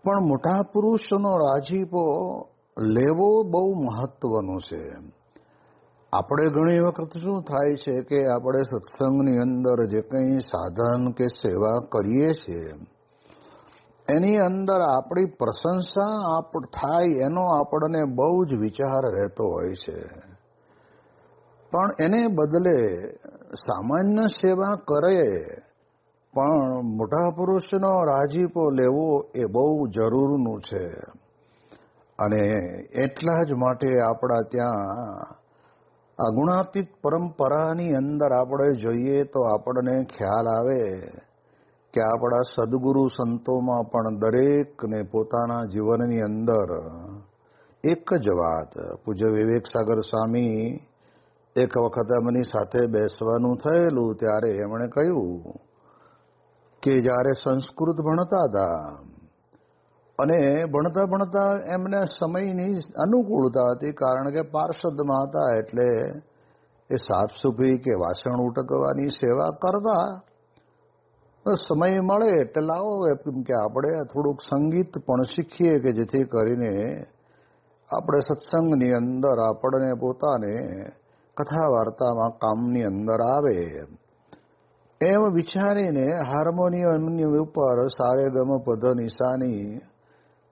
પણ મોટા પુરુષનો રાજીપો લેવો બહુ મહત્વનું છે. આપણે ઘણી વખત શું થાય છે કે આપણે સત્સંગની અંદર જે કંઈ સાધન કે સેવા કરીએ છીએ એની અંદર આપણી પ્રશંસા થાય એનો આપણને બહુ જ વિચાર રહેતો હોય છે. પણ એને બદલે સામાન્ય સેવા કરે પણ મોટા પુરુષનો રાજીપો લેવો એ બહુ જરૂરનું છે. અને એટલા જ માટે આપણા ત્યાં આ ગુણાતીત પરંપરાની અંદર આપણે જોઈએ તો આપણને ખ્યાલ આવે કે આપણા સદગુરુ સંતોમાં પણ દરેકને પોતાના જીવનની અંદર એક જ વાત, પૂજ્ય વિવેક સાગર સ્વામી એક વખત એમની સાથે બેસવાનું થયેલું ત્યારે એમણે કહ્યું કે જ્યારે સંસ્કૃત ભણતા હતા અને ભણતા ભણતા એમને સમયની અનુકૂળતા હતી, કારણ કે પાર્ષદમાં હતા એટલે એ સાફસૂફી કે વાસણ ઉટકવાની સેવા કરતા. સમય મળે એટલે લાવો એમ કે આપણે થોડુંક સંગીત પણ શીખીએ કે જેથી કરીને આપણે સત્સંગની અંદર આપણને પોતાને કથા વાર્તામાં કામની અંદર આવે. એમ વિચારીને હાર્મોનિયમની ઉપર સારેગમ પદ નિશાની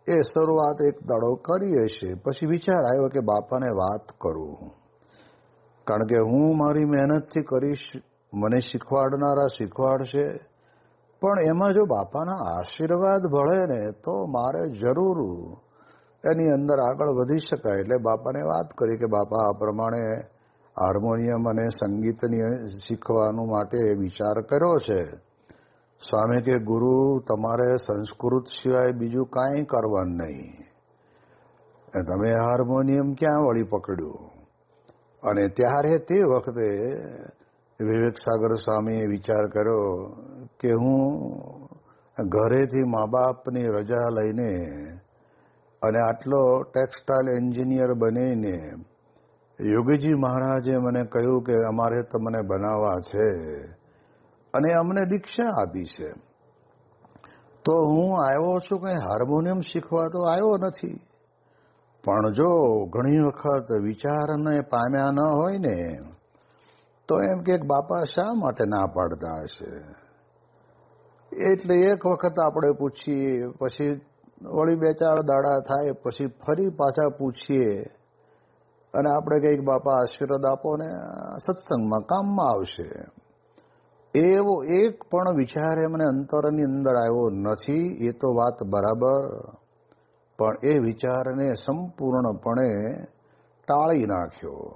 એ શરૂઆત એક દાડો કરીએ છીએ. પછી વિચાર આવ્યો કે બાપાને વાત કરું, કારણ કે હું મારી મહેનતથી કરીશ, મને શીખવાડનારા શીખવાડશે, પણ એમાં જો બાપાના આશીર્વાદ ભળે ને તો મારે જરૂર એની અંદર આગળ વધી શકાય. એટલે બાપાને વાત કરી કે બાપા આ પ્રમાણે હાર્મોનિયમ અને સંગીતની શીખવાનું માટે વિચાર કર્યો છે. સ્વામી કે ગુરુ તમારે સંસ્કૃત સિવાય બીજું કાંઈ કરવાનું નહીં, તમે હાર્મોનિયમ ક્યાં વળી પકડ્યું? અને ત્યારે તે વખતે વિવેક સાગર સ્વામીએ વિચાર કર્યો કે હું ઘરેથી મા બાપની રજા લઈને અને આટલો ટેક્સટાઇલ એન્જિનિયર બનીને યોગીજી મહારાજે મને કહ્યું કે અમારે તમને બનાવવા છે અને અમને દીક્ષા આપી છે, તો હું આવ્યો છું, કંઈ હાર્મોનિયમ શીખવા તો આવ્યો નથી. પણ જો ઘણી વખત વિચારને પામ્યા ન હોય ને તો એમ કે બાપા શા માટે ના પાડતા હશે? એટલે એક વખત આપણે પૂછીએ, પછી વળી બે ચાર દાડા થાય, પછી ફરી પાછા પૂછીએ અને આપણે કંઈક બાપા આશીર્વાદ આપો ને સત્સંગમાં કામમાં આવશે. એવો એક પણ વિચાર એમને અંતરની અંદર આવ્યો નથી. એ તો વાત બરાબર, પણ એ વિચારને સંપૂર્ણપણે ટાળી નાખ્યો.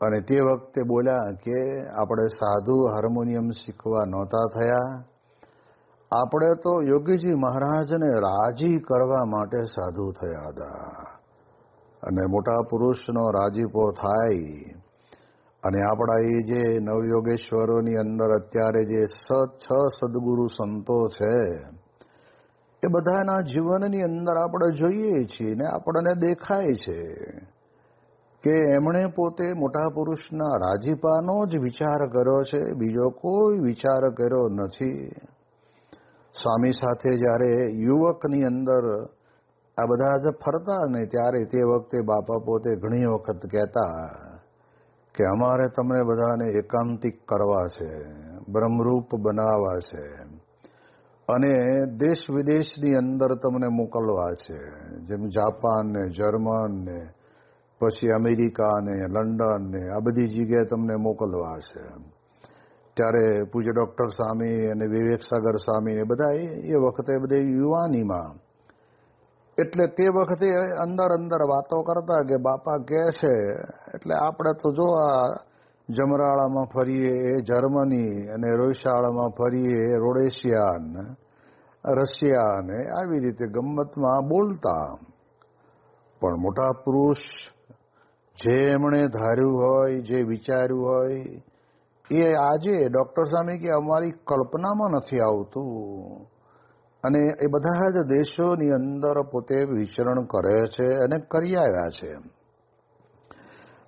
અને તે વખતે બોલ્યા કે આપણે સાધુ હાર્મોનિયમ શીખવા નહોતા થયા, આપણે તો યોગીજી મહારાજને રાજી કરવા માટે સાધુ થયા હતા. અને મોટા પુરુષનો રાજીપો થાય અને આપણા એ જે નવયોગેશ્વરોની અંદર અત્યારે જે 6 સદગુરુ સંતો છે એ બધાના જીવનની અંદર આપણે જોઈએ છીએ ને આપણને દેખાય છે કે એમણે પોતે મોટા પુરુષના રાજીપાનો જ વિચાર કર્યો છે, બીજો કોઈ વિચાર કર્યો નથી. સ્વામી સાથે જ્યારે યુવકની અંદર આ બધા જ ફરતા ને ત્યારે તે વખતે બાપા પોતે ઘણી વખત કહેતા કે અમારે તમને બધાને એકાંતિક કરવા છે, બ્રહ્મરૂપ બનાવવા છે અને દેશ વિદેશની અંદર તમને મોકલવા છે, જેમ જાપાન ને જર્મન ને પછી અમેરિકા ને લંડન ને આ બધી જગ્યાએ તમને મોકલવા છે. ત્યારે પૂજ્ય ડૉક્ટર સ્વામી અને વિવેક સાગર સ્વામી એ બધા એ વખતે બધે યુવાનીમાં, એટલે તે વખતે અંદર અંદર વાતો કરતા કે બાપા કહે છે એટલે આપણે તો જો આ જમરાળામાં ફરીએ એ જર્મની અને રોયશાળામાં ફરીએ એ રોડેશિયા ને રશિયા ને આવી રીતે ગમ્મતમાં બોલતા. પણ મોટા પુરુષ જે એમણે ધાર્યું હોય, જે વિચાર્યું હોય એ આજે ડૉક્ટર સ્વામી કે અમારી કલ્પનામાં નથી આવતું. અને એ બધા જ દેશોની અંદર પોતે વિચરણ કરે છે અને કરી આવ્યા છે.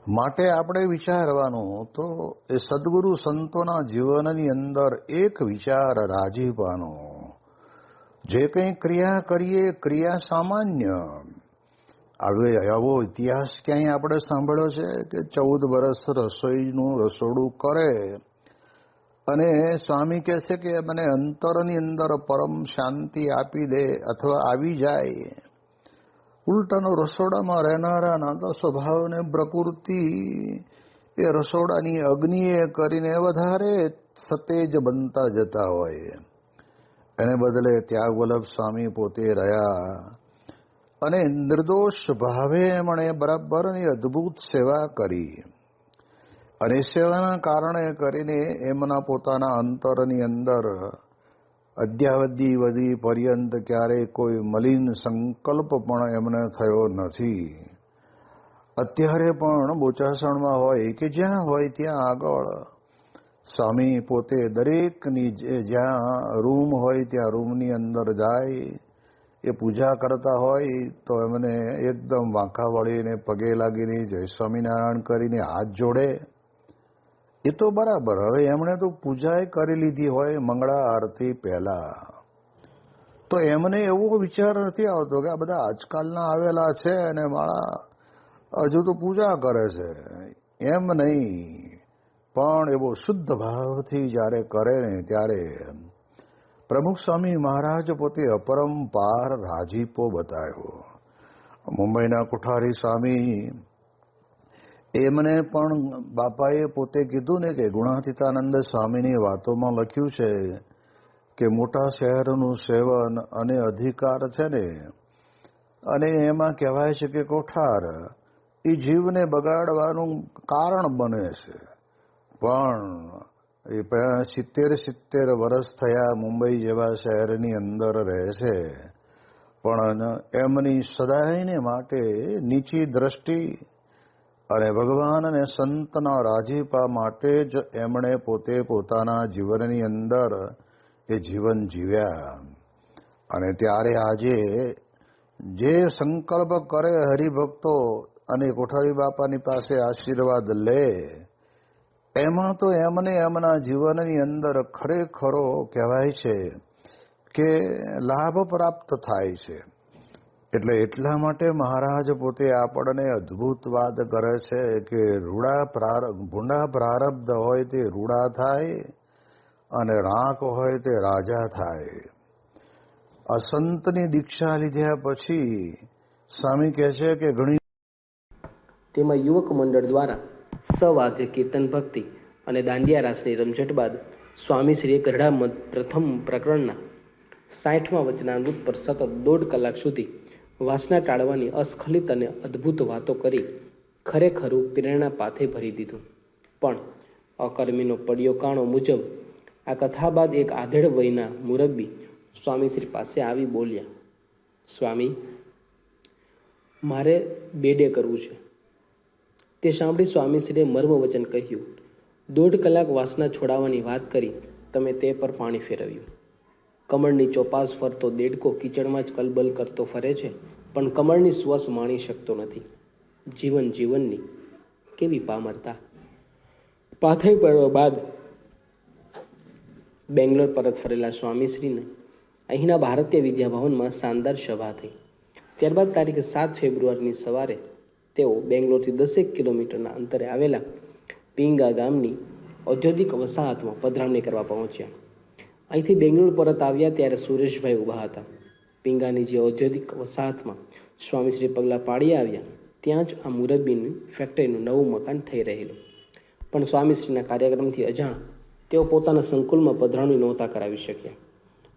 માટે આપણે વિચારવાનું તો એ સદગુરુ સંતોના જીવનની અંદર એક વિચાર રાજીપાનો જે કંઈ ક્રિયા કરીએ ક્રિયા સામાન્ય. આવો ઇતિહાસ ક્યાંય આપણે સાંભળ્યો છે કે 14 વર્ષ રસોઈનું રસોડું કરે અને સ્વામી કહે છે કે મને અંતરની અંદર પરમ શાંતિ આપી દે અથવા આવી જાય? ઉલટાનો રસોડામાં રહેનારાના તો સ્વભાવને પ્રકૃતિ એ રસોડાની અગ્નિએ કરીને વધારે સતેજ બનતા જતા હોય. એને બદલે ત્યાગ વલ્લભ સ્વામી પોતે રહ્યા અને નિર્દોષ ભાવે એમણે બરાબરની અદ્ભુત સેવા કરી. અને સેવાના કારણે કરીને એમના પોતાના અંતરની અંદર અદ્યાવધિ પર્યંત ક્યારેય કોઈ મલિન સંકલ્પ પણ એમને થયો નથી. અત્યારે પણ બોચાસણમાં હોય કે જ્યાં હોય ત્યાં આગળ સ્વામી પોતે દરેકની જ્યાં રૂમ હોય ત્યાં રૂમની અંદર જાય. એ પૂજા કરતા હોય તો એમને એકદમ વાંકા વળીને પગે લાગીને જય સ્વામિનારાયણ કરીને હાથ જોડે. એ તો બરાબર. હવે એમણે તો પૂજા કરી લીધી હોય મંગળા આરતી પહેલા, તો એમને એવો વિચાર નથી આવતો કે આ બધા આજકાલના આવેલા છે અને માળા હજુ તો પૂજા કરે છે. એમ નહીં, પણ એવો શુદ્ધ ભાવથી જ્યારે કરે ને ત્યારે પ્રમુખ સ્વામી મહારાજ પોતે અપરંપાર રાજીપો બતાવ્યો. મુંબઈના કોઠારી સ્વામી એમને પણ બાપાએ પોતે કીધું ને કે ગુણાતીતાનંદ સ્વામીની વાતોમાં લખ્યું છે કે મોટા શહેરનું સેવન અને અધિકાર છે ને, અને એમાં કહેવાય છે કે કોઠાર એ જીવને બગાડવાનું કારણ બને છે. પણ એ 70 વર્ષ થયા મુંબઈ જેવા શહેરની અંદર રહે છે, પણ એમની સદાયને માટે નીચી દ્રષ્ટિ અને ભગવાન અને સંતના રાજીપા માટે જ એમણે પોતે પોતાના જીવનની અંદર એ જીવન જીવ્યા. અને ત્યારે આજે જે સંકલ્પ કરે હરિભક્તો અને કોઠારી બાપાની પાસે આશીર્વાદ લે, એમાં તો એમને એમના જીવનની અંદર ખરેખરો કહેવાય છે કે લાભ પ્રાપ્ત થાય છે. એટલે એટલા માટે મહારાજ પોતે આપણને અદ્ભુત વાત કરે છે કે ભૂંડા પ્રારબ્ધ હોય તે રૂડા થાય અને રાખ હોય તે રાજા થાય. આ સંતની દીક્ષા લીધા પછી સ્વામી કહે છે કે ઘણી તેમાં યુવક મંડળ દ્વારા સવાદ્ય કીર્તન ભક્તિ અને દાંડિયા રાસની રમઝટ બાદ સ્વામીશ્રીએ ગરડા મત પ્રથમ પ્રકરણના 60મા વચનામૃત પર સતત 1.5 કલાક સુધી વાસના ટાળવાની અસ્ખલિત અને અદ્ભુત વાતો કરી ખરેખરું પ્રેરણા પાથે ભરી દીધું. પણ અકર્મીનો પડ્યો કાણો મુજબ આ કથા બાદ એક આધેડ વયના મુરબ્બી સ્વામીશ્રી પાસે આવી બોલ્યા, સ્વામી, મારે બેડે કરવું છે. તે સાંભળી સ્વામીશ્રીએ મર્મ વચન કહ્યું, 1.5 કલાક વાસના છોડાવવાની વાત કરી, તમે તે પર પાણી ફેરવ્યું. કમળની ચોપાસ ફરતો દેડકો કીચડમાં જ કલબલ કરતો ફરે છે, પણ કમળની શ્વાસ માણી શકતો નથી. જીવનની કેવી પામરતા. પાથે પડવા બાદ બેંગ્લોર પરત ફરેલા સ્વામીશ્રીને અહીંના ભારતીય વિદ્યાભવનમાં શાનદાર સભા થઈ. ત્યારબાદ તારીખ 7 ફેબ્રુઆરીની સવારે તેઓ બેંગ્લોરથી 10 કિલોમીટરના અંતરે આવેલા પિંગા ગામની ઔદ્યોગિક વસાહતમાં પધરામણી કરવા પહોંચ્યા. અહીંથી બેંગ્લોર પરત આવ્યા ત્યારે સુરેશભાઈ ઊભા હતા. પિંગાની જે ઔદ્યોગિક વસાહતમાં સ્વામીશ્રી પગલાં પાડી આવ્યા ત્યાં જ આ મુરબ્બીની ફેક્ટરીનું નવું મકાન થઈ રહેલું. પણ સ્વામીશ્રીના કાર્યક્રમથી અજાણ તેઓ પોતાના સંકુલમાં પધરામણી નહોતા કરાવી શક્યા.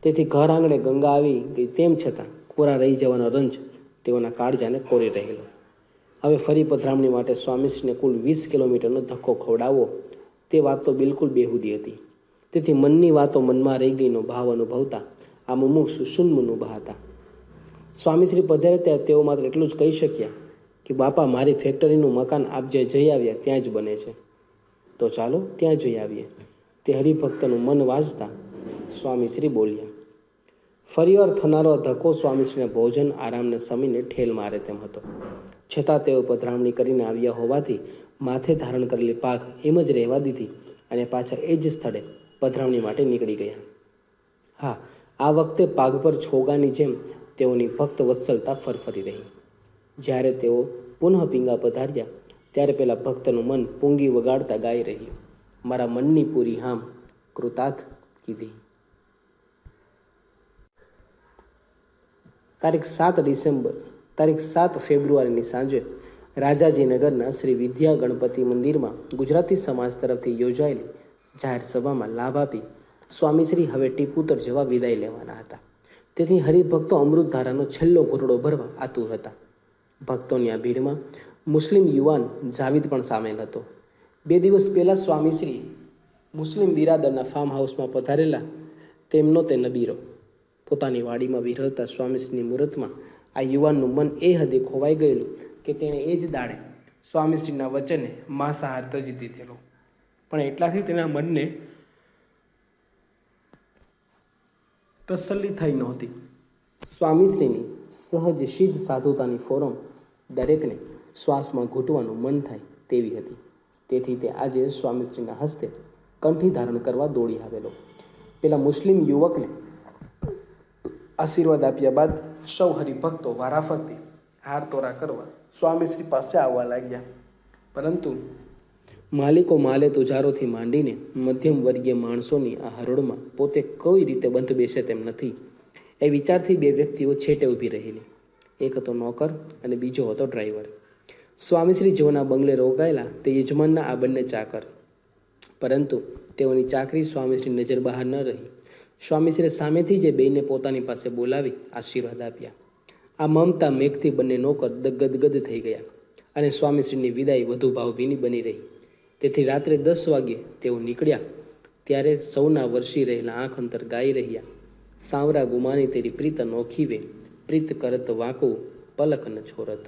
તેથી ઘર આંગણે ગંગા આવી ગઈ તેમ છતાં કોરા રહી જવાનો રંજ તેઓના કાળજાને કોરી રહેલો. હવે ફરી પધરામણી માટે સ્વામીશ્રીને કુલ 20 કિલોમીટરનો ધક્કો ખવડાવવો તે વાત તો બિલકુલ બેહુદી હતી. તેથી મનની વાતો મનમાં રહી ગઈનો ભાવ અનુભવતા આ મુમુક્ષુ શૂન્મનું ઊભા હતા. સ્વામીશ્રી પધાર્યા ત્યારે તેઓ માત્ર એટલું જ કહી શક્યા કે બાપા, મારી ફેક્ટરીનું મકાન આપ જે જઈ આવ્યા ત્યાં જ બને છે, તો ચાલો ત્યાં જઈ આવીએ. તે હરિભક્તનું મન વાંચતા સ્વામીશ્રી બોલ્યા. ફરીવાર થનારો ધક્કો સ્વામીશ્રીના ભોજન આરામને સમીને ઠેલ મારે તેમ હતો. છતાં તેઓ પધરામણી કરીને આવ્યા હોવાથી માથે ધારણ કરેલી પાઘ એમ જ રહેવા દીધી અને પાછા એ જ સ્થળે પધરામણી માટે નીકળી ગયા. હા, આ વખતે પાગ પર છોગાની જેમ તેઓની ભક્ત વત્સલતા ફરફરી રહી. જ્યારે તેઓ પુનઃ પીંગા પધાર્યા ત્યારે પેલા ભક્તનું મન પૂંગી વગાડતા ગાઈ રહ્યું, મારા મનની પૂરી હામ કૃતાર્થ કીધી. તારીખ 7 ફેબ્રુઆરીની સાંજે રાજાજી નગરના શ્રી વિદ્યા ગણપતિ મંદિરમાં ગુજરાતી સમાજ તરફથી યોજાયેલી જાહેર સભામાં લાભ આપી સ્વામીશ્રી હવે ટીપુતર જવા વિદાય લેવાના હતા. તેથી હરિભક્તો અમૃતધારાનો છેલ્લો ઘૂંટડો ભરવા આતુર હતા. ભક્તોની આ ભીડમાં મુસ્લિમ યુવાન જાવેદ પણ સામેલ હતો. 2 દિવસ પહેલા સ્વામીશ્રી મુસ્લિમ બિરાદરના ફાર્મ હાઉસમાં પધારેલા તેમનો તે નબીરો પોતાની વાડીમાં વિહરતા સ્વામીશ્રીની મૂર્તમાં આ યુવાનનું મન એ હદે ખોવાઈ ગયેલું કે તેણે એ જ દાડે સ્વામીશ્રીના વચને માંસાહાર તજી દીધેલો. પણ એટલાથી તેના મનને તસલ્લી થઈ નહોતી. સ્વામીશ્રીની સહજ સિદ્ધ સાધુતાની ફોરમ દરેકને શ્વાસમાં ઘૂંટવાનું મન થાય તેવી હતી. તેથી તે આજે સ્વામીશ્રીના હસ્તે કંઠી ધારણ કરવા દોડી આવેલો. પેલા મુસ્લિમ યુવકને આશીર્વાદ આપ્યા બાદ સૌ હરિભક્તો વારાફરતી હાર તોરા કરવા સ્વામીશ્રી પાસે આવવા લાગ્યા. પરંતુ માલિકો માલે તુજારોથી માંડીને મધ્યમ વર્ગીય માણસોની આ હરોળમાં પોતે કઈ રીતે બંધ બેસે તેમ નથી એ વિચારથી 2 વ્યક્તિઓ છેટે ઊભી રહેલી. એક હતો નોકર અને બીજો હતો ડ્રાઈવર. સ્વામીશ્રી જેઓના બંગલે રોકાયેલા તે યજમાનના આ બંને ચાકર. પરંતુ તેઓની ચાકરી સ્વામીશ્રી નજર બહાર ન રહી. સ્વામીશ્રીએ સામેથી જે બેયને પોતાની પાસે બોલાવી આશીર્વાદ આપ્યા. આ મમતા મેઘથી બંને નોકર ગદગદ થઈ ગયા અને સ્વામીશ્રીની વિદાય વધુ ભાવભીની બની રહી. તેથી રાત્રે 10 વાગ્યે તેઓ નીકળ્યા ત્યારે સૌના વરસી રહેલા આંખ અંતર ગાઈ રહ્યા, સાવરા ગુમાની તેરી પ્રીત અનોખી વે, પ્રીત કરત વાંકો પલક ન છોરત.